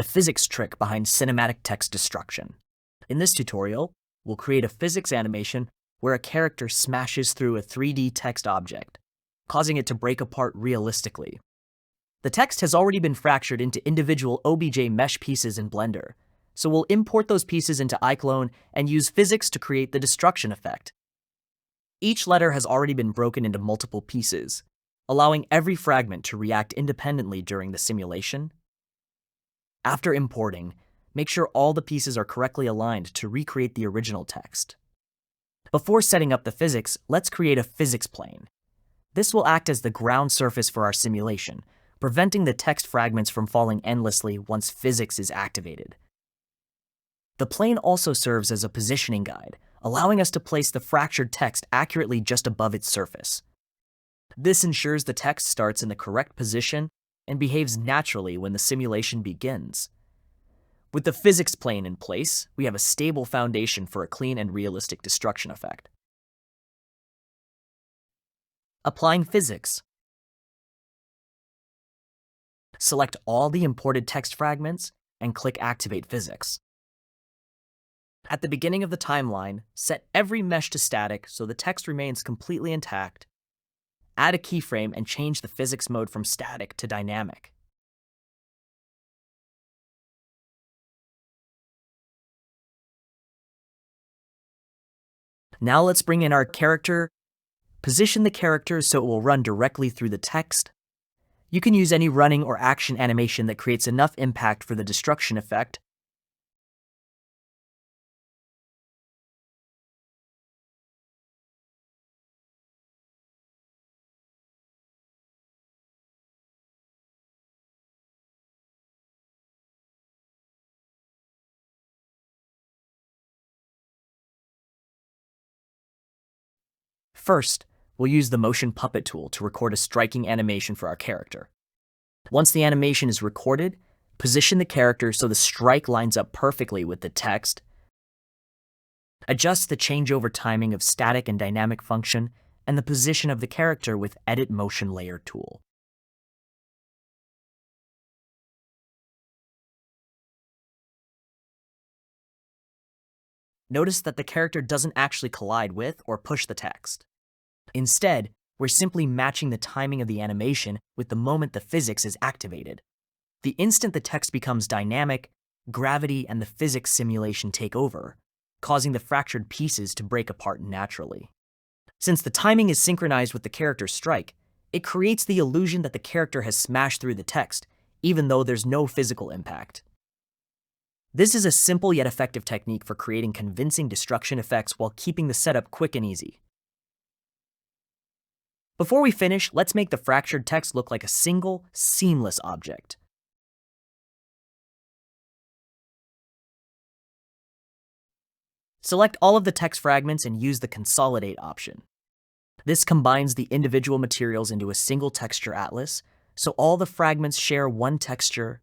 the physics trick behind cinematic text destruction. In this tutorial, we'll create a physics animation where a character smashes through a 3D text object, causing it to break apart realistically. The text has already been fractured into individual OBJ mesh pieces in Blender, so we'll import those pieces into iClone and use physics to create the destruction effect. Each letter has already been broken into multiple pieces, allowing every fragment to react independently during the simulation. After importing, make sure all the pieces are correctly aligned to recreate the original text. Before setting up the physics, let's create a physics plane. This will act as the ground surface for our simulation, preventing the text fragments from falling endlessly once physics is activated. The plane also serves as a positioning guide, allowing us to place the fractured text accurately just above its surface. This ensures the text starts in the correct position and behaves naturally when the simulation begins. With the physics plane in place, we have a stable foundation for a clean and realistic destruction effect. Applying physics. Select all the imported text fragments and click Activate Physics. At the beginning of the timeline, set every mesh to static so the text remains completely intact. Add a keyframe and change the physics mode from static to dynamic. Now let's bring in our character. Position the character so it will run directly through the text. You can use any running or action animation that creates enough impact for the destruction effect. First, we'll use the Motion Puppet tool to record a striking animation for our character. Once the animation is recorded, position the character so the strike lines up perfectly with the text. Adjust the changeover timing of static and dynamic function and the position of the character with Edit Motion Layer tool. Notice that the character doesn't actually collide with or push the text. Instead, we're simply matching the timing of the animation with the moment the physics is activated. The instant the text becomes dynamic, gravity and the physics simulation take over, causing the fractured pieces to break apart naturally. Since the timing is synchronized with the character's strike, it creates the illusion that the character has smashed through the text, even though there's no physical impact. This is a simple yet effective technique for creating convincing destruction effects while keeping the setup quick and easy. Before we finish, let's make the fractured text look like a single, seamless object. Select all of the text fragments and use the Consolidate option. This combines the individual materials into a single texture atlas, so all the fragments share one texture.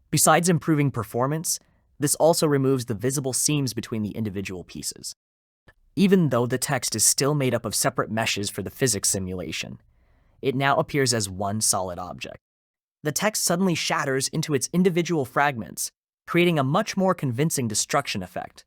Besides improving performance, this also removes the visible seams between the individual pieces. Even though the text is still made up of separate meshes for the physics simulation, it now appears as one solid object. The text suddenly shatters into its individual fragments, creating a much more convincing destruction effect.